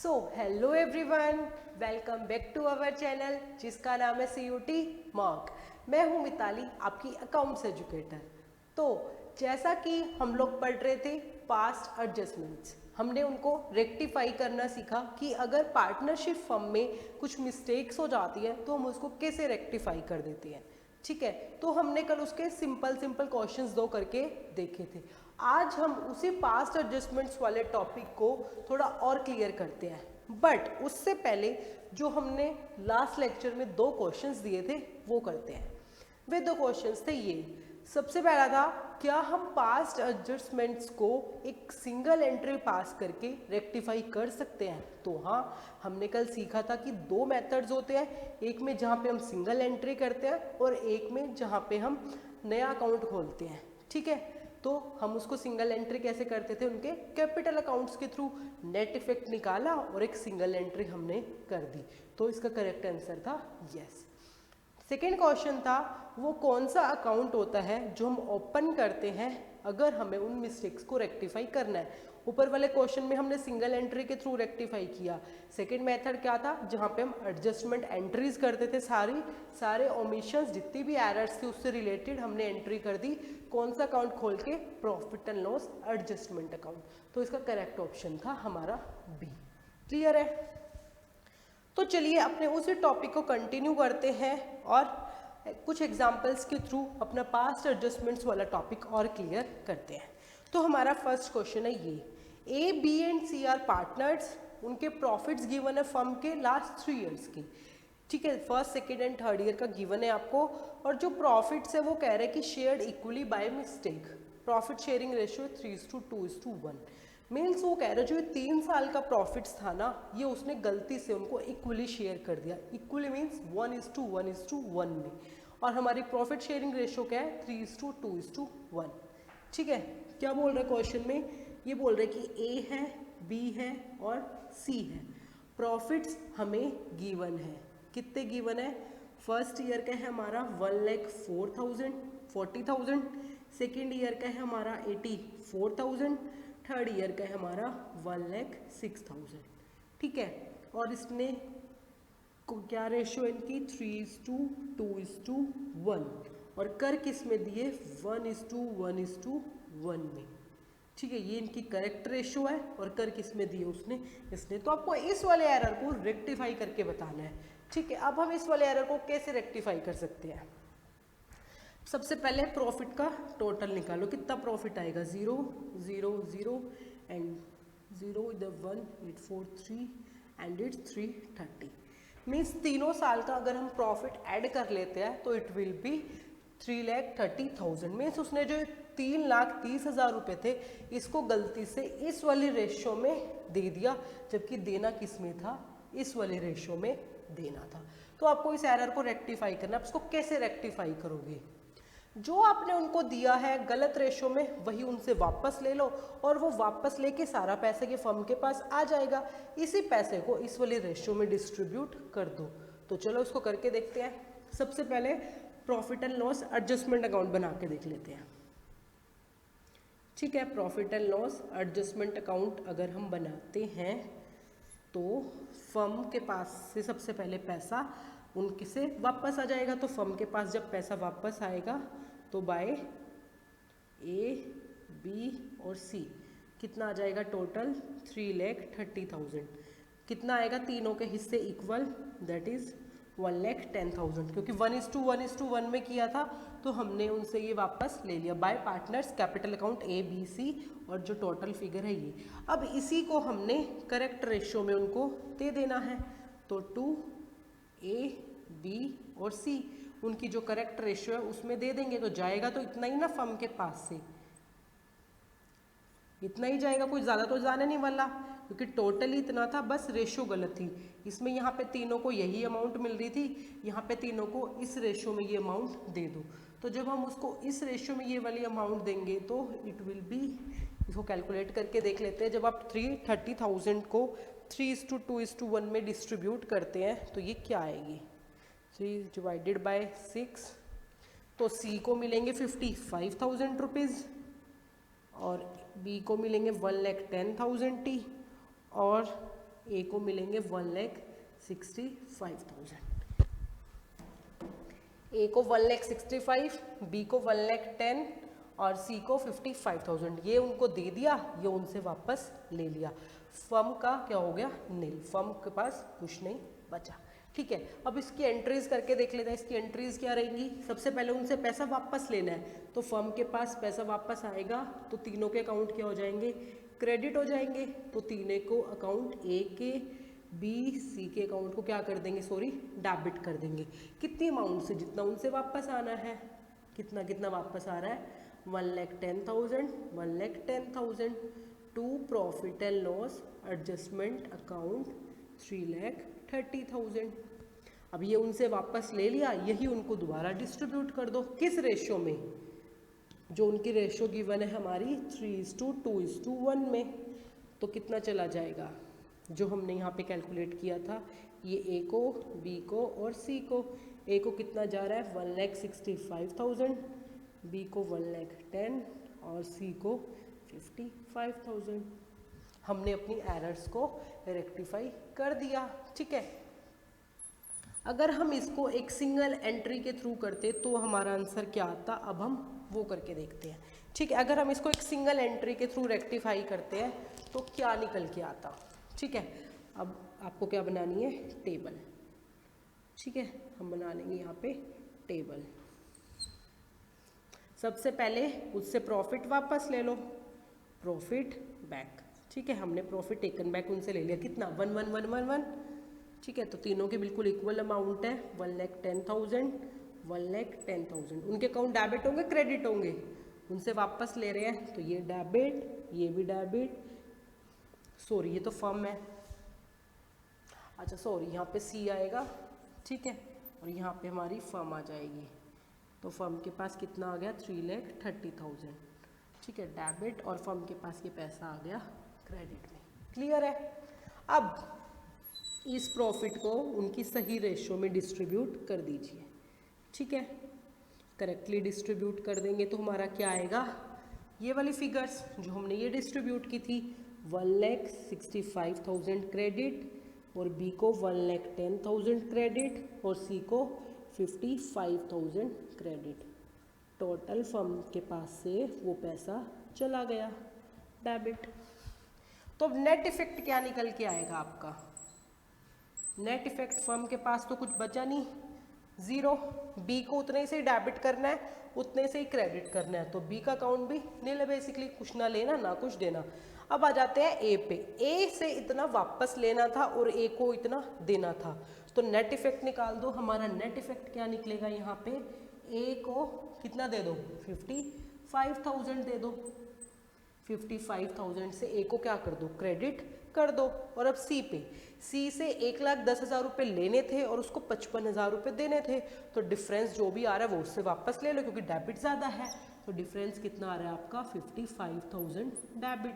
Hello everyone, welcome back to our channel जिसका नाम है CUT मॉक। मैं हूं मिताली, आपकी अकाउंट्स एजुकेटर। तो जैसा कि हम लोग पढ़ रहे थे पास्ट एडजस्टमेंट्स, हमने उनको रेक्टिफाई करना सीखा कि अगर पार्टनरशिप फर्म में कुछ मिस्टेक्स हो जाती है तो हम उसको कैसे रेक्टिफाई कर देते हैं। ठीक है, तो हमने कल उसके सिंपल क्वेश्चंस दो करके देखे थे। आज हम उसी पास्ट एडजस्टमेंट्स वाले टॉपिक को थोड़ा और क्लियर करते हैं, बट उससे पहले जो हमने लास्ट लेक्चर में दो क्वेश्चंस दिए थे वो करते हैं। वे दो क्वेश्चंस थे ये। सबसे पहला था, क्या हम पास्ट एडजस्टमेंट्स को एक सिंगल एंट्री पास करके रेक्टिफाई कर सकते हैं? तो हाँ, हमने कल सीखा था कि दो मेथड्स होते हैं, एक में जहाँ पे हम सिंगल एंट्री करते हैं और एक में जहाँ पे हम नया अकाउंट खोलते हैं। ठीक है, तो हम उसको सिंगल एंट्री कैसे करते थे, उनके कैपिटल अकाउंट्स के थ्रू नेट इफेक्ट निकाला और एक सिंगल एंट्री हमने कर दी। तो इसका करेक्ट आंसर था यस। सेकेंड क्वेश्चन था, वो कौन सा अकाउंट होता है जो हम ओपन करते हैं अगर हमें उन मिस्टेक्स को रेक्टिफाई करना है। ऊपर वाले क्वेश्चन में हमने सिंगल एंट्री के थ्रू रेक्टिफाई किया। सेकेंड मेथड क्या था, जहाँ पे हम एडजस्टमेंट एंट्रीज करते थे, सारे ओमिशंस जितनी भी एरर्स थी उससे रिलेटेड हमने एंट्री कर दी। कौन सा अकाउंट खोल के? Profit and loss adjustment account. तो इसका करेक्ट ऑप्शन था हमारा बी। क्लियर है? तो चलिए अपने उसी टॉपिक को कंटिन्यू करते हैं और कुछ एग्जाम्पल्स के थ्रू अपना पास्ट एडजस्टमेंट्स वाला टॉपिक और क्लियर करते हैं। तो हमारा फर्स्ट क्वेश्चन है ये, A, B and C are partners, उनके प्रॉफिट्स गिवन है फर्म के लास्ट 3 ईयर्स की। ठीक है, first second and third year का गिवन है आपको, और जो प्रॉफिट्स है वो कह रहे हैं कि shared equally by mistake. Profit sharing ratio 3:2:1। Means वो कह रहे जो 3 साल का प्रॉफिट्स था ना, ये उसने गलती से उनको इक्वली शेयर कर दिया। इक्वली मीन्स 1:1 में, और हमारी प्रॉफिट शेयरिंग रेशियो क्या है? 3:2:1। ठीक है, क्या बोल रहे क्वेश्चन में? ये बोल रहे कि A है, B है और C है। प्रॉफिट्स हमें गिवन है। कितने गिवन है? फर्स्ट ईयर का है हमारा 1,40,000। सेकेंड ईयर का है हमारा 84,000। थर्ड ईयर का है हमारा 1,06,000। ठीक है, और इसने क्या रेशियो इनकी? 3:2:1, और कर किस में दिए? 1:1:1 में। ठीक है, ये इनकी करेक्ट रेशियो है, और कर किस में दिए उसने? इसने। तो आपको इस वाले एरर को रेक्टिफाई करके बताना है। ठीक है, अब हम इस वाले एरर को कैसे रेक्टिफाई कर सकते हैं? सबसे पहले प्रॉफिट का टोटल निकालो, कितना प्रॉफिट आएगा? 0 0 0 एंड 0 इधर 1 843 एंड इट्स 330। मीन्स तीनों साल का अगर हम प्रॉफिट ऐड कर लेते हैं तो इट विल बी 3,30,000। मीन्स उसने जो 3,30,000 रुपये थे इसको गलती से इस वाली रेशियो में दे दिया, जबकि देना किस में था? इस वाली रेशियो में देना था। तो आपको इस एरर को रेक्टिफाई करना है। आप इसको कैसे रेक्टिफाई करोगे? जो आपने उनको दिया है गलत रेशो में वही उनसे वापस ले लो, और वो वापस लेके सारा पैसे के फर्म के पास आ जाएगा। इसी पैसे को इस वाली रेशो में डिस्ट्रीब्यूट कर दो। तो चलो इसको करके देखते हैं। सबसे पहले profit and loss adjustment account बना के देख लेते हैं। ठीक है, profit and loss adjustment account अगर हम बनाते हैं तो फर्म के पास से सबसे पहले पैसा उनके से वापस आ जाएगा। तो फर्म के पास जब पैसा वापस आएगा तो बाय A, B और C कितना आ जाएगा? टोटल 3,30,000। कितना आएगा? तीनों के हिस्से इक्वल, दैट इज 1,10,000। क्योंकि 1:1:1 में किया था तो हमने उनसे ये वापस ले लिया bye partners capital account A, B, C, और जो टोटल फिगर है ये। अब इसी को हमने करेक्ट रेशियो में उनको दे देना है। तो 2A, B और C उनकी जो करेक्ट रेशियो है उसमें दे देंगे। तो जाएगा तो इतना ही ना फर्म के पास से, इतना ही जाएगा, कोई ज़्यादा तो जाने नहीं वाला, क्योंकि टोटल इतना था, बस रेशियो गलत थी। इसमें यहाँ पे तीनों को यही अमाउंट मिल रही थी, यहाँ पे तीनों को इस रेशियो में ये अमाउंट दे दो। तो जब हम उसको इस रेशियो में ये वाली अमाउंट देंगे तो इट विल बी, इसको कैलकुलेट करके देख लेते हैं। जब आप 330,000 को 3:2:1 में डिस्ट्रीब्यूट करते हैं तो ये क्या आएगी? 3 डिवाइडेड बाय 6, तो C को मिलेंगे 55,000 रुपीज़, और B को मिलेंगे 1,10,000 T, और ए को मिलेंगे 1,65,000, ए को 1,65,000, बी को 1,10,000 और सी को 55,000। ये उनको दे दिया, ये उनसे वापस ले लिया। फर्म का क्या हो गया? नील। फर्म के पास कुछ नहीं बचा। ठीक है, अब इसकी एंट्रीज करके देख लेते हैं। इसकी एंट्रीज क्या रहेंगी? सबसे पहले उनसे पैसा वापस लेना है, तो फर्म के पास पैसा वापस आएगा तो तीनों के अकाउंट क्या हो जाएंगे? क्रेडिट हो जाएंगे। तो तीनों को अकाउंट, ए के, बी, सी के अकाउंट को क्या कर देंगे? डेबिट कर देंगे। कितनी अमाउंट से? जितना उनसे वापस आना है। कितना कितना वापस आ रहा है? 1,10,000, 1,10,000 to profit and loss adjustment account 3,30,000। अब ये उनसे वापस ले लिया, यही उनको दोबारा डिस्ट्रीब्यूट कर दो। किस रेशियो में? जो उनकी रेशियो गिवन है हमारी 3:2:1 में। तो कितना चला जाएगा? जो हमने यहाँ पे कैलकुलेट किया था, ये ए को, बी को और सी को। ए को कितना जा रहा है? 1,65,000, बी को 1,10,000 और सी को 55,000। हमने अपनी एरर्स को रेक्टिफाई कर दिया। ठीक है, अगर हम इसको एक सिंगल एंट्री के थ्रू करते तो हमारा आंसर क्या आता? अब हम वो करके देखते हैं। ठीक है, अगर हम इसको एक सिंगल एंट्री के थ्रू रेक्टिफाई करते हैं तो क्या निकल के आता? ठीक है, अब आपको क्या बनानी है? टेबल। ठीक है, हम बना लेंगे यहाँ पे टेबल। सबसे पहले उससे प्रॉफिट वापस ले लो, प्रॉफिट बैक। ठीक है, हमने प्रॉफिट टेकन बैक उनसे ले लिया। कितना? 1,1,1,1,1। ठीक है, तो तीनों के बिल्कुल इक्वल अमाउंट है। 1,10,000, 1,10,000। उनके अकाउंट डेबिट होंगे क्रेडिट होंगे? उनसे वापस ले रहे हैं तो ये डेबिट, ये भी डेबिट। सॉरी, ये तो फर्म है। अच्छा सॉरी, यहाँ पे सी आएगा। ठीक है, और यहाँ पे हमारी फर्म आ जाएगी। तो फर्म के पास कितना आ गया? 3,30,000। ठीक है, डेबिट, और फर्म के पास ये पैसा आ गया क्रेडिट में। क्लियर है? अब इस प्रॉफिट को उनकी सही रेशियो में डिस्ट्रीब्यूट कर दीजिए। ठीक है, करेक्टली डिस्ट्रीब्यूट कर देंगे तो हमारा क्या आएगा? ये वाली फिगर्स जो हमने ये डिस्ट्रीब्यूट की थी, 1,65,000 क्रेडिट, और बी को 1,10,000 क्रेडिट और सी को 55,000 क्रेडिट। टोटल फर्म के पास से वो पैसा चला गया डेबिट। तो अब नेट इफेक्ट क्या निकल के आएगा आपका? नेट इफेक्ट, फर्म के पास तो कुछ बचा नहीं, 0। बी को उतने से ही डेबिट करना है, उतने से ही क्रेडिट करना है, तो बी का अकाउंट भी नील है बेसिकली, कुछ ना लेना ना कुछ देना। अब आ जाते हैं ए पे। ए से इतना वापस लेना था और ए को इतना देना था, तो नेट इफेक्ट निकाल दो। हमारा नेट इफेक्ट क्या निकलेगा? यहाँ पे ए को कितना दे दो? 55,000 दे दो। 55,000 से ए को क्या कर दो? क्रेडिट कर दो। और अब सी पे, सी से 1,10,000 रुपये लेने थे और उसको 55,000 रुपये देने थे, तो डिफरेंस जो भी आ रहा है वो उससे वापस ले लो क्योंकि डेबिट ज़्यादा है। तो डिफरेंस कितना आ रहा है आपका? 55,000 डेबिट।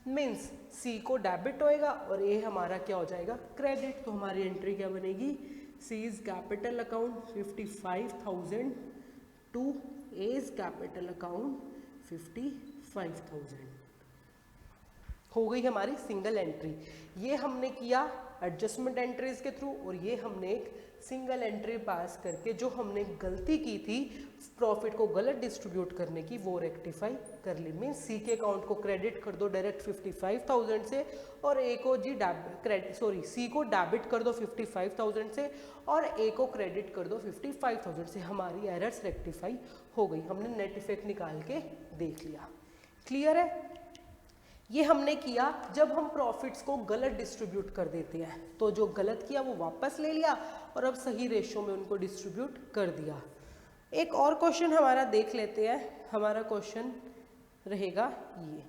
मीन्स सी को डेबिट होएगा और ए हमारा क्या हो जाएगा? क्रेडिट। तो हमारी एंट्री क्या बनेगी? C is capital account 55,000 to A is capital account 55,000। हो गई हमारी सिंगल एंट्री। ये हमने किया एडजस्टमेंट एंट्रीज के थ्रू, और ये हमने एक सिंगल एंट्री पास करके जो हमने गलती की थी प्रॉफिट को गलत डिस्ट्रीब्यूट करने की, वो रेक्टिफाई कर ली। मीन्स सी के अकाउंट को क्रेडिट कर दो डायरेक्ट 55,000 से, और ए को सी को डेबिट कर दो 55,000 से और ए को क्रेडिट कर दो 55,000 से। हमारी एरर्स रेक्टिफाई हो गई। हमने नेट इफेक्ट निकाल के देख लिया। क्लियर है? ये हमने किया जब हम प्रॉफिट्स को गलत डिस्ट्रीब्यूट कर देते हैं, तो जो गलत किया वो वापस ले लिया और अब सही रेशियो में उनको डिस्ट्रीब्यूट कर दिया। एक और क्वेश्चन हमारा देख लेते हैं। हमारा क्वेश्चन रहेगा ये,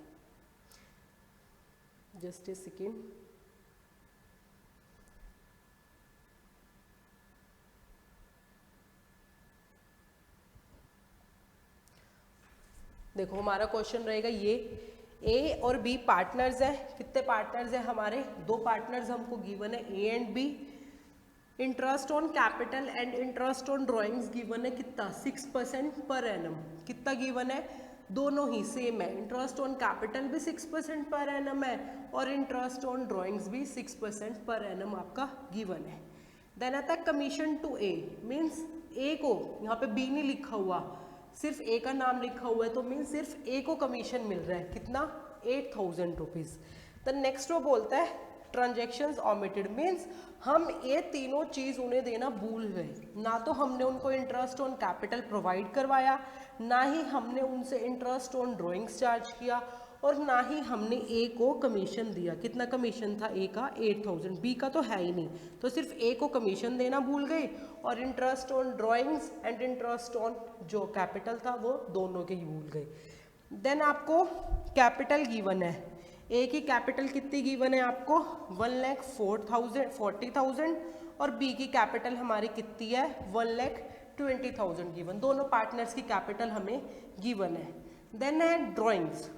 जस्ट ए सेकेंड। देखो हमारा क्वेश्चन रहेगा ये, ए और बी पार्टनर्स हैं। कितने पार्टनर्स हैं हमारे? 2 पार्टनर्स हमको गिवन है, A and B. Interest on capital and interest on drawings given है कितना? 6% पर एनम। कितना गिवन है? दोनों ही सेम है, इंटरेस्ट ऑन कैपिटल भी 6% पर एनम है और इंटरेस्ट ऑन ड्राइंग्स भी 6% पर एनम आपका गिवन है। देन आता है कमीशन टू ए, मीन्स ए को, यहाँ पे बी नहीं लिखा हुआ, सिर्फ ए का नाम लिखा हुआ है, तो मीन्स सिर्फ ए को कमीशन मिल रहा है, कितना, 8,000 रुपीज़। द नेक्स्ट वो बोलता है ट्रांजेक्शन्स ऑमिटेड, मीन्स हम ये तीनों चीज़ उन्हें देना भूल गए, ना तो हमने उनको इंटरेस्ट ऑन कैपिटल प्रोवाइड करवाया, ना ही हमने उनसे इंटरेस्ट ऑन ड्राइंग्स चार्ज किया, और ना ही हमने ए को कमीशन दिया। कितना कमीशन था ए का, 8,000, बी का तो है ही नहीं, तो सिर्फ ए को कमीशन देना भूल गए, और interest on drawings and interest on जो कैपिटल था वो दोनों के ही भूल गए। देन आपको कैपिटल गिवन है, ए की कैपिटल कितनी गिवन है आपको, 1,40,000, और बी की कैपिटल हमारी कितनी है, 1,20,000 गिवन, दोनों पार्टनर्स की कैपिटल हमें गिवन है। देन है ड्राइंग्स,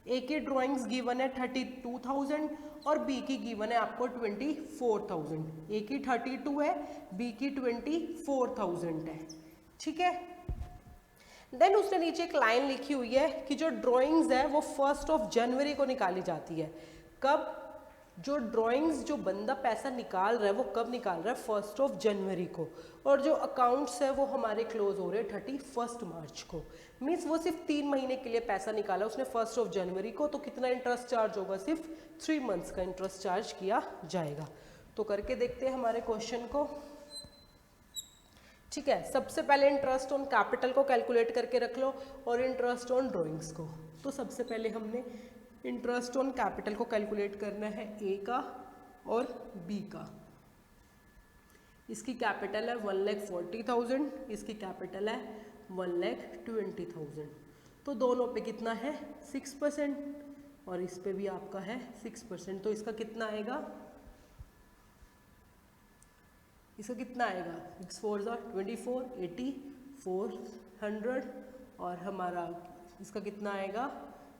ए की ड्राइंग्स गिवन है 32,000 और बी की गिवन है आपको 24,000, ए की 32 है, बी की 24,000 है, ठीक है। देन उसने नीचे एक लाइन लिखी हुई है कि जो ड्राइंग्स है वो 1 जनवरी को निकाली जाती है। कब, जो ड्राइंग्स जो बंदा पैसा निकाल रहा है वो कब निकाल रहा है, 1 जनवरी को, और जो अकाउंट्स है वो हमारे क्लोज हो रहे हैं 31 मार्च को। मीन्स वो सिर्फ 3 महीने के लिए पैसा निकाला उसने 1 जनवरी को, तो कितना इंटरेस्ट चार्ज होगा, सिर्फ 3 मंथ्स का इंटरेस्ट चार्ज किया जाएगा। तो करके देखते हैं हमारे क्वेश्चन को, ठीक है। सबसे पहले इंटरेस्ट ऑन कैपिटल को कैलकुलेट करके रख लो और इंटरेस्ट ऑन ड्राइंग्स को। तो सबसे पहले हमने इंटरेस्ट ऑन कैपिटल को कैलकुलेट करना है ए का और बी का। इसकी कैपिटल है 1,40,000, इसकी कैपिटल है 1,20,000, तो दोनों पे कितना है 6%, और इस पे भी आपका है 6%, तो इसका कितना आएगा, इसका कितना आएगा, 6 4 24, 80, 400, और हमारा इसका कितना आएगा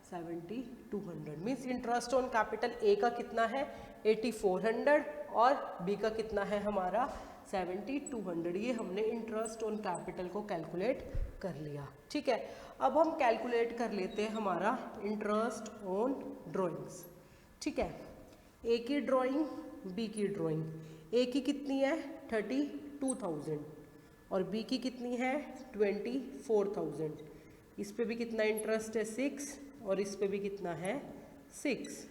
7,200। Means interest on capital A का कितना है 8,400 और बी का कितना है हमारा 7,200। ये हमने इंटरेस्ट ऑन कैपिटल को कैलकुलेट कर लिया, ठीक है। अब हम कैलकुलेट कर लेते हैं हमारा इंटरेस्ट ऑन ड्राइंग्स, ठीक है। ए की ड्राइंग, बी की ड्राइंग, ए की कितनी है 32,000 और बी की कितनी है 24,000। इस पे भी कितना इंटरेस्ट है 6 और इस पे भी कितना है 6।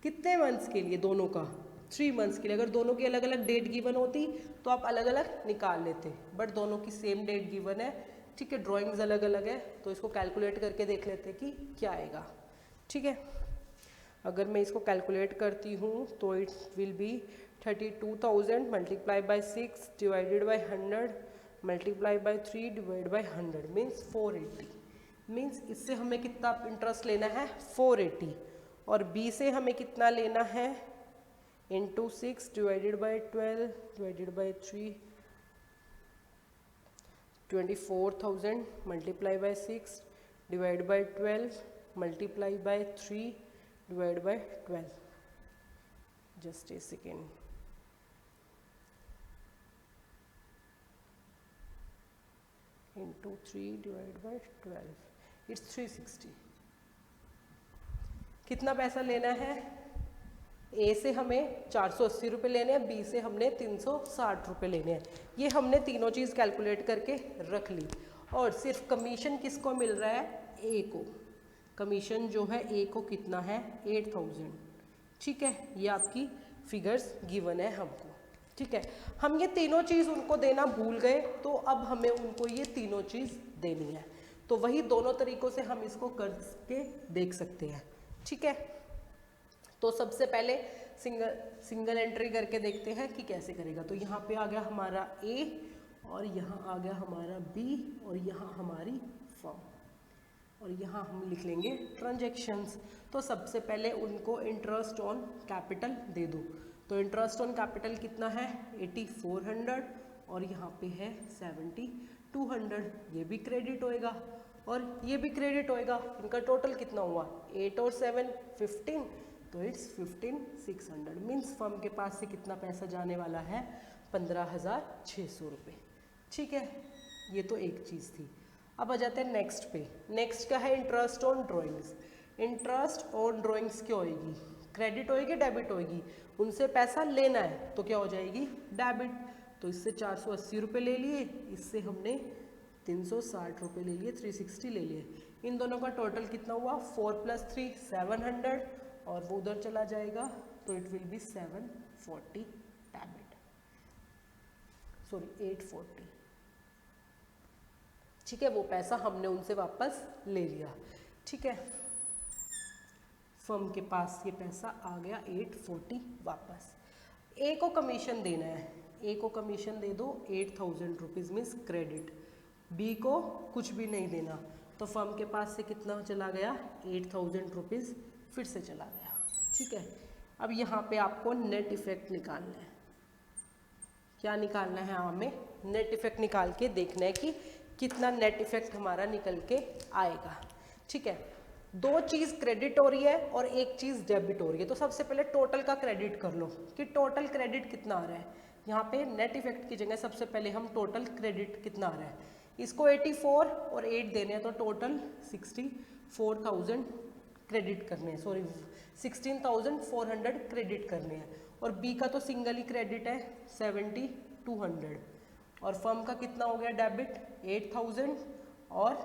कितने मंथ्स के लिए, दोनों का 3 मंथ्स के लिए। अगर दोनों की अलग अलग डेट गिवन होती तो आप अलग अलग निकाल लेते, बट दोनों की सेम डेट गिवन है, ठीक है। ड्राइंग्स अलग अलग है, तो इसको कैलकुलेट करके देख लेते हैं कि क्या आएगा, ठीक है। अगर मैं इसको कैलकुलेट करती हूँ तो it will B 32,000 multiply by 6 divided by 100 multiply by 3 divide by 100 means 480। Means इससे हमें कितना इंटरेस्ट लेना है 480, और बी से हमें कितना लेना है into 6 divided by 12 divided by 3, 24,000 multiply by 6 divide by 12 multiply by 3 divide by 12। Just a second, into 3 divided by 12, it's 360। कितना पैसा लेना है, ए से हमें 480 रुपये लेने हैं, बी से हमने 360 रुपये लेने हैं। ये हमने तीनों चीज़ कैलकुलेट करके रख ली, और सिर्फ कमीशन किसको मिल रहा है, ए को। कमीशन जो है ए को कितना है 8,000, ठीक है। ये आपकी फिगर्स गिवन है हमको, ठीक है। हम ये तीनों चीज़ उनको देना भूल गए, तो अब हमें उनको ये तीनों चीज़ देनी है। तो वही दोनों तरीक़ों से हम इसको करके देख सकते हैं, ठीक है। तो सबसे पहले सिंगल एंट्री करके देखते हैं कि कैसे करेगा। तो यहाँ पे आ गया हमारा ए, और यहाँ आ गया हमारा बी, और यहाँ हमारी फर्म, और यहाँ हम लिख लेंगे ट्रांजैक्शंस। तो सबसे पहले उनको इंटरेस्ट ऑन कैपिटल दे दो। तो इंटरेस्ट ऑन कैपिटल कितना है 8,400 और यहाँ पे है 7,200। ये भी क्रेडिट होएगा और ये भी क्रेडिट होएगा। इनका टोटल कितना हुआ 8 और 7 15, तो इट्स 15,600। मीन्स फर्म के पास से कितना पैसा जाने वाला है 15,600 रुपये, ठीक है। ये तो एक चीज़ थी। अब आ जाते हैं नेक्स्ट पे। नेक्स्ट क्या है, interest on drawings. Interest on drawings क्या होएगी, क्रेडिट होएगी डेबिट होएगी, उनसे पैसा लेना है तो क्या हो जाएगी, डेबिट। तो इससे 480 रुपये ले लिए, इससे हमने 360 रुपये ले लिए, 360 ले लिए। इन दोनों का टोटल कितना हुआ, 4 + 3 700, और वो उधर चला जाएगा तो it will B 740 debit, sorry 840। ठीक है, वो पैसा हमने उनसे वापस ले लिया। ठीक है, फर्म के पास ये पैसा आ गया 840 वापस। ए को कमीशन देना है, ए को कमीशन दे दो 8000 रुपीज़ मीन्स क्रेडिट। बी को कुछ भी नहीं देना, तो फर्म के पास से कितना चला गया, 8000 रुपीज़ फिर से चला गया। ठीक है, अब यहाँ पे आपको नेट इफेक्ट निकालना है। क्या निकालना है हमें, नेट इफेक्ट निकाल के देखना है कि कितना नेट इफेक्ट हमारा निकल के आएगा। ठीक है, दो चीज़ क्रेडिट हो रही है और एक चीज़ डेबिट हो रही है, तो सबसे पहले टोटल का क्रेडिट कर लो कि टोटल क्रेडिट कितना आ रहा है। यहाँ पे नेट इफेक्ट की जगह सबसे पहले हम टोटल क्रेडिट कितना आ रहा है, इसको 84 और 8 देने हैं, तो टोटल 64,000 क्रेडिट करने हैं, सॉरी 16,400 क्रेडिट करने हैं। और बी का तो सिंगल ही क्रेडिट है 7200, और फर्म का कितना हो गया डेबिट 8000 और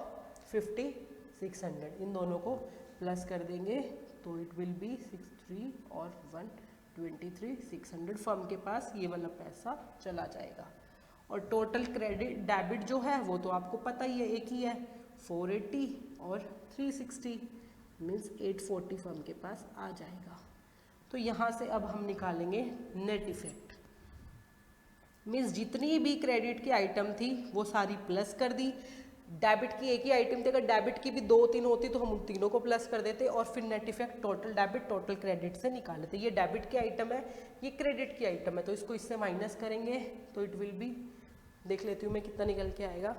5600, इन दोनों को प्लस कर देंगे तो इट विल बी 63 और 123 600। फर्म के पास ये वाला पैसा चला जाएगा। और टोटल क्रेडिट डेबिट जो है वो तो आपको पता ही है, एक ही है 480 और 360 मीन्स 840 फर्म के पास आ जाएगा। तो यहाँ से अब हम निकालेंगे नेट इफेक्ट, मीन्स जितनी भी क्रेडिट की आइटम थी वो सारी प्लस कर दी। डेबिट की एक ही आइटम थी, अगर डेबिट की भी 2-3 होती तो हम उन तीनों को प्लस कर देते और फिर net effect total debit total credit से निकाल लेते। ये डेबिट की आइटम है, ये क्रेडिट की आइटम है, तो इसको इससे माइनस करेंगे तो इट विल बी, देख लेती हूँ मैं कितना निकल के आएगा।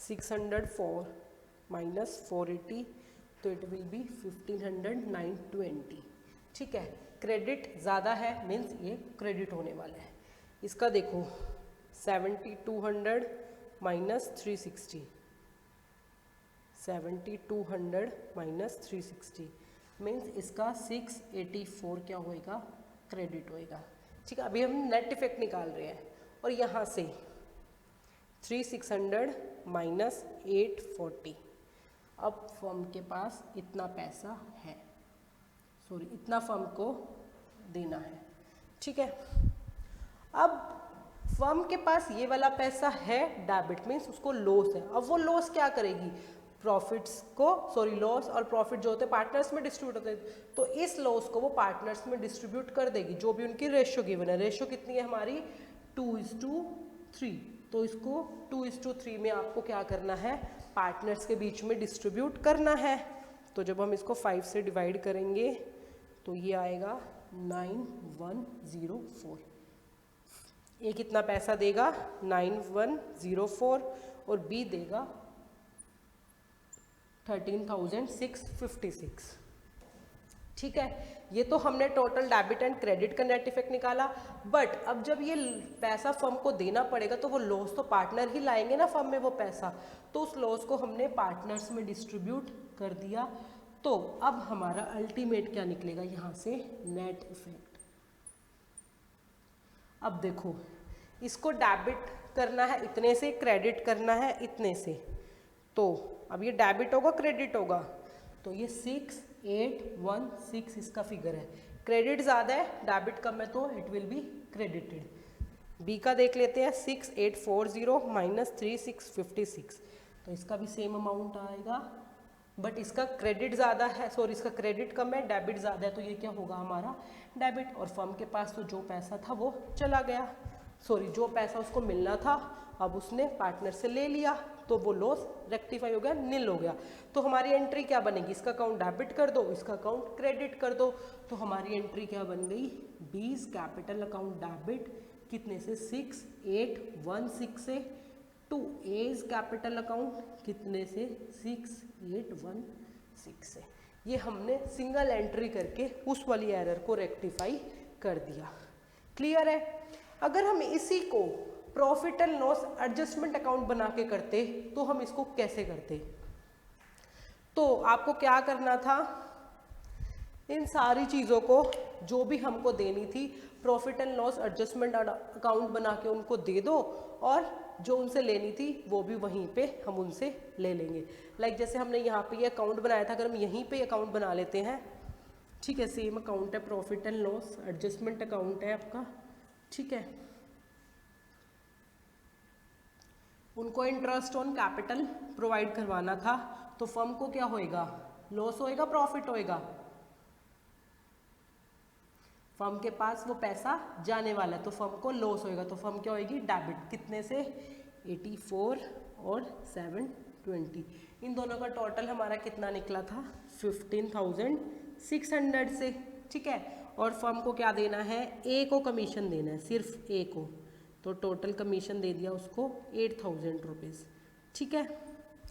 $604 माइनस 480 तो इट विल बी 1500 920। ठीक है, क्रेडिट ज़्यादा है मीन्स ये क्रेडिट होने वाला है। इसका देखो 7200 माइनस 360, 7200 माइनस 360 मीन्स इसका 684 क्या होएगा, क्रेडिट होएगा। ठीक है, अभी हम नेट इफेक्ट निकाल रहे हैं और यहाँ से 3600 माइनस 840, अब फर्म के पास इतना पैसा है, सॉरी इतना फर्म को देना है। ठीक है, अब फर्म के पास ये वाला पैसा है डेबिट मीन्स उसको लॉस है। अब वो लॉस क्या करेगी, प्रॉफिट्स को, सॉरी लॉस और प्रॉफिट जो होते हैं पार्टनर्स में डिस्ट्रीब्यूट होते हैं, तो इस लॉस को वो पार्टनर्स में डिस्ट्रीब्यूट कर देगी, जो भी उनकी रेशियो गिवन है। रेशियो कितनी है हमारी 2:3, तो इसको 2:3 में आपको क्या करना है, पार्टनर्स के बीच में डिस्ट्रीब्यूट करना है। तो जब हम इसको 5 से डिवाइड करेंगे तो ये आएगा 9104। ए कितना पैसा देगा 9104 और बी देगा 13,656। ठीक है, ये तो हमने टोटल डेबिट एंड क्रेडिट का नेट इफेक्ट निकाला। बट अब जब ये पैसा फर्म को देना पड़ेगा तो वो लॉस तो पार्टनर ही लाएंगे ना फर्म में वो पैसा, तो उस लॉस को हमने पार्टनर्स में डिस्ट्रीब्यूट कर दिया। तो अब हमारा अल्टीमेट क्या निकलेगा यहाँ से, नेट इफेक्ट। अब देखो इसको डेबिट करना है इतने से, क्रेडिट करना है इतने से, तो अब ये डेबिट होगा क्रेडिट होगा, तो ये 6816 इसका फिगर है। क्रेडिट ज़्यादा है डेबिट कम है तो it will be credited. B का देख लेते हैं 6840 माइनस 3656, तो इसका भी सेम अमाउंट आएगा, बट इसका क्रेडिट ज़्यादा है, सॉरी इसका क्रेडिट कम है डेबिट ज़्यादा है, तो ये क्या होगा हमारा डेबिट। और फर्म के पास तो जो पैसा था वो चला गया, सॉरी जो पैसा उसको मिलना था अब उसने पार्टनर से ले लिया, तो वो लॉस रेक्टिफाई हो गया, निल हो गया। तो हमारी एंट्री क्या बनेगी, इसका अकाउंट डेबिट कर दो, इसका अकाउंट क्रेडिट कर दो, तो हमारी एंट्री क्या बन गई, बीज कैपिटल अकाउंट डेबिट कितने से 6816 से, टू एज कैपिटल अकाउंट कितने से 6816 से। ये हमने सिंगल एंट्री करके उस वाली एरर को रेक्टिफाई कर दिया। क्लियर है। अगर हम इसी को profit and loss adjustment account बना के करते तो हम इसको कैसे करते? तो आपको क्या करना था, इन सारी चीज़ों को जो भी हमको देनी थी profit and loss adjustment account बना के उनको दे दो, और जो उनसे लेनी थी वो भी वहीं पे हम उनसे ले लेंगे। लाइक जैसे हमने यहाँ पे ये अकाउंट बनाया था, अगर हम यहीं पे अकाउंट बना लेते हैं, ठीक है, सेम अकाउंट है, profit and loss adjustment account है आपका, ठीक है। उनको इंटरेस्ट ऑन कैपिटल प्रोवाइड करवाना था, तो फर्म को क्या होएगा, लॉस होएगा प्रॉफिट होएगा? फर्म के पास वो पैसा जाने वाला है तो फर्म को लॉस होएगा, तो फर्म क्या होएगी, डेबिट। कितने से? 84 और 720, इन दोनों का टोटल हमारा कितना निकला था, 15,600 से, ठीक है। और फर्म को क्या देना है, ए को कमीशन देना है, सिर्फ ए को, तो टोटल कमीशन दे दिया उसको 8,000 रुपीज़, ठीक है।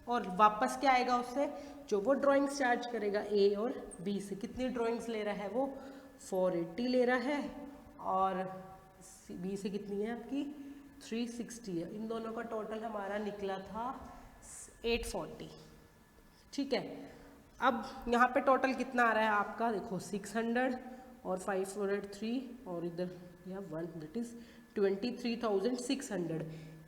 और वापस क्या आएगा उससे, जो वो ड्राइंग्स चार्ज करेगा ए और बी से। कितनी ड्राइंग्स ले रहा है वो, 480 ले रहा है, और बी से कितनी है आपकी, 360 है। इन दोनों का टोटल हमारा निकला था 840, ठीक है। अब यहाँ पे टोटल कितना आ रहा है आपका, देखो 600 और 503 और इधर यह 1, दैट इज 23,600।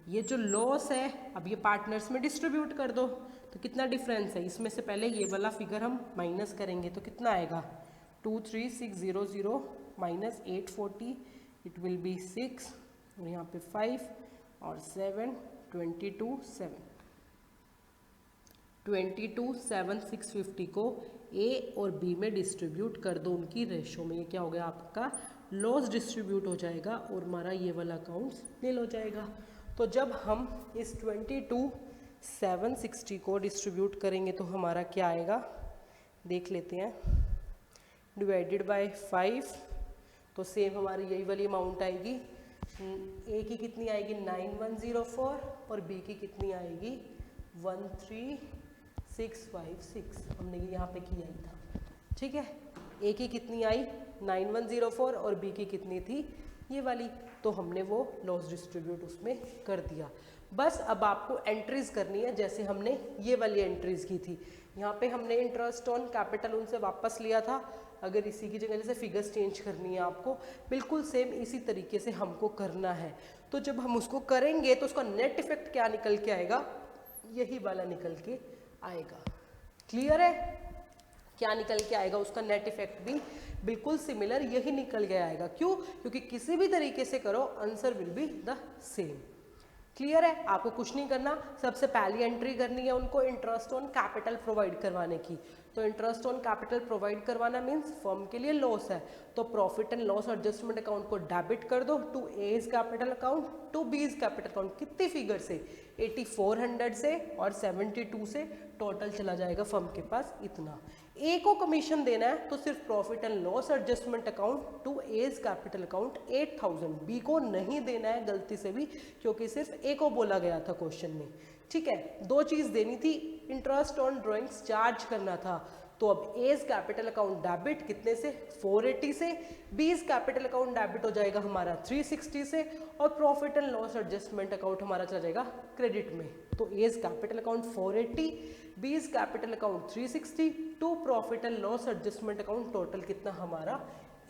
ये जो लॉस है अब ये पार्टनर्स में डिस्ट्रीब्यूट कर दो, तो कितना डिफरेंस है, इसमें से पहले ये वाला फिगर हम माइनस करेंगे तो कितना आएगा, 23600 माइनस 840, इट विल बी 6 और यहाँ पे 5 और 7, 22,7 को ए और बी में डिस्ट्रीब्यूट कर दो उनकी रेशो में। ये क्या हो गया आपका, लॉस डिस्ट्रीब्यूट हो जाएगा और हमारा ये वाला अकाउंट्स नील हो जाएगा। तो जब हम इस 22,760 को डिस्ट्रीब्यूट करेंगे तो हमारा क्या आएगा, देख लेते हैं, डिवाइडेड बाय 5, तो सेम हमारी यही वाली अमाउंट आएगी। ए की कितनी आएगी, 9104 और बी की कितनी आएगी, 13656, हमने ये यहाँ पे किया ही था, ठीक है। ए की कितनी आई 9104 और बी की कितनी थी, ये वाली, तो हमने वो लॉस डिस्ट्रीब्यूट उसमें कर दिया। बस अब आपको एंट्रीज करनी है जैसे हमने ये वाली एंट्रीज की थी। यहाँ पे हमने इंटरेस्ट ऑन कैपिटल उनसे वापस लिया था, अगर इसी की जगह जैसे फिगर्स चेंज करनी है आपको, बिल्कुल सेम इसी तरीके से हमको करना है। तो जब हम उसको करेंगे तो उसका नेट इफेक्ट क्या निकल के आएगा, यही वाला निकल के आएगा। क्लियर है, क्या निकल के आएगा उसका नेट इफेक्ट भी बिल्कुल सिमिलर यही निकल के आएगा। क्यों, क्योंकि किसी भी तरीके से करो answer will be the same. Clear है, आपको कुछ नहीं करना, सबसे पहली एंट्री करनी है उनको इंटरेस्ट ऑन कैपिटल प्रोवाइड करवाने की। तो इंटरेस्ट ऑन कैपिटल प्रोवाइड करवाना मींस फर्म के लिए लॉस है, तो profit and loss adjustment account को डेबिट कर दो to A's capital account, to B's capital account. कितनी फिगर से, 8400 से और 72 से टोटल चला जाएगा फर्म के पास इतना। ए को कमीशन देना है तो सिर्फ profit and loss adjustment account to A's capital account 8000, B को नहीं देना है गलती से भी, क्योंकि सिर्फ ए को बोला गया था क्वेश्चन में, ठीक है। दो चीज देनी थी, इंटरेस्ट ऑन ड्राइंग्स चार्ज करना था, तो अब एज कैपिटल अकाउंट डेबिट कितने से, 480 से, बीज कैपिटल अकाउंट डेबिट हो जाएगा हमारा 360 से, और profit and loss adjustment account हमारा चला जाएगा क्रेडिट में। तो A's capital account 480, B's capital account 360, to profit and loss adjustment account total कितना हमारा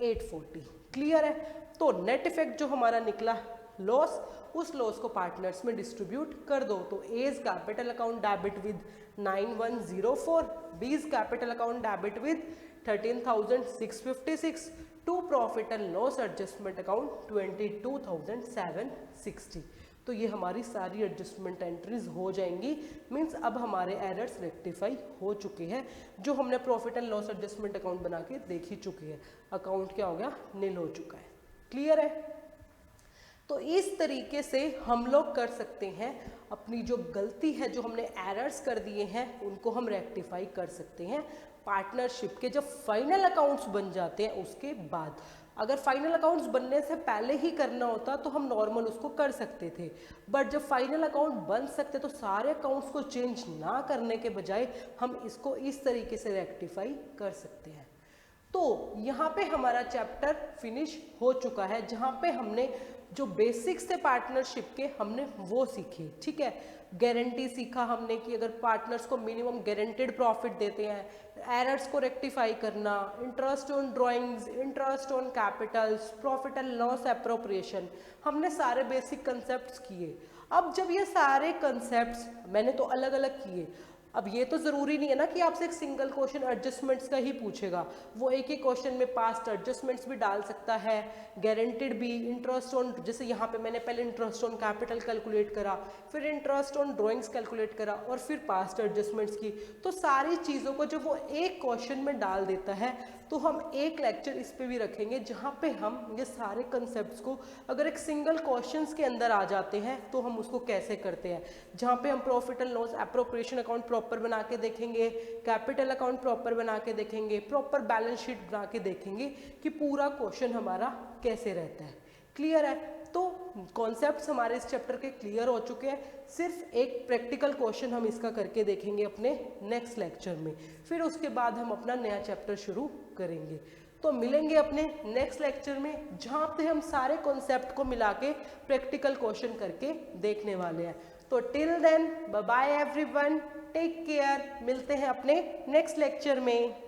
840। क्लियर है, तो नेट इफेक्ट जो हमारा निकला लॉस, उस लॉस को पार्टनर्स में डिस्ट्रीब्यूट कर दो। तो A's capital account debit with 9104, B's capital account debit with 13,656, to profit and loss adjustment account 22,760। तो ये हमारी सारी एडजस्टमेंट एंट्रीज हो जाएंगी, मींस अब हमारे एरर्स रेक्टिफाई हो चुके हैं, जो हमने profit and loss adjustment account बना के देख ही चुके हैं। अकाउंट क्या हो गया, नील हो चुका है। क्लियर है, तो इस तरीके से हम लोग कर सकते हैं, अपनी जो गलती है, जो हमने एरर्स कर दिए हैं, उनको हम रेक्टिफाई कर सकते हैं पार्टनरशिप के जब फाइनल अकाउंट्स बन जाते हैं उसके बाद। अगर फाइनल अकाउंट्स बनने से पहले ही करना होता तो हम नॉर्मल उसको कर सकते थे, बट जब फाइनल अकाउंट बन सकते तो सारे अकाउंट्स को चेंज ना करने के बजाय हम इसको इस तरीके से रेक्टिफाई कर सकते हैं। तो यहाँ पे हमारा चैप्टर फिनिश हो चुका है, जहाँ पे हमने जो बेसिक्स थे पार्टनरशिप के हमने वो सीखे, ठीक है। गारंटी सीखा हमने कि अगर पार्टनर्स को मिनिमम गारंटेड प्रॉफिट देते हैं, एरर्स को रेक्टिफाई करना, interest on drawings, interest on Capitals, profit and loss appropriation, हमने सारे बेसिक कंसेप्ट्स किए। अब जब ये सारे कंसेप्ट्स मैंने तो अलग अलग किए, अब ये तो ज़रूरी नहीं है ना कि आपसे एक सिंगल क्वेश्चन एडजस्टमेंट्स का ही पूछेगा, वो एक ही क्वेश्चन में पास्ट एडजस्टमेंट्स भी डाल सकता है, गारंटेड भी, इंटरेस्ट ऑन, जैसे यहाँ पे मैंने पहले इंटरेस्ट ऑन कैपिटल कैलकुलेट करा, फिर इंटरेस्ट ऑन ड्राइंग्स कैलकुलेट करा और फिर पास्ट एडजस्टमेंट्स की। तो सारी चीज़ों को जब वो एक क्वेश्चन में डाल देता है तो हम एक लेक्चर इस पे भी रखेंगे जहाँ पे हम ये सारे कंसेप्ट्स को अगर एक सिंगल क्वेश्चंस के अंदर आ जाते हैं तो हम उसको कैसे करते हैं, जहाँ पे हम profit and loss appropriation account proper बना के देखेंगे, कैपिटल अकाउंट प्रॉपर बना के देखेंगे, प्रॉपर बैलेंस शीट बना के देखेंगे कि पूरा क्वेश्चन हमारा कैसे रहता है। क्लियर है? तो कॉन्सेप्ट्स हमारे इस चैप्टर के क्लियर हो चुके हैं, सिर्फ एक प्रैक्टिकल क्वेश्चन हम इसका करके देखेंगे अपने नेक्स्ट लेक्चर में, फिर उसके बाद हम अपना नया चैप्टर शुरू करेंगे। तो मिलेंगे अपने नेक्स्ट लेक्चर में जहाँ पे हम सारे कॉन्सेप्ट को मिला के प्रैक्टिकल क्वेश्चन करके देखने वाले हैं। तो till then bye bye everyone, take care, मिलते हैं अपने नेक्स्ट लेक्चर में।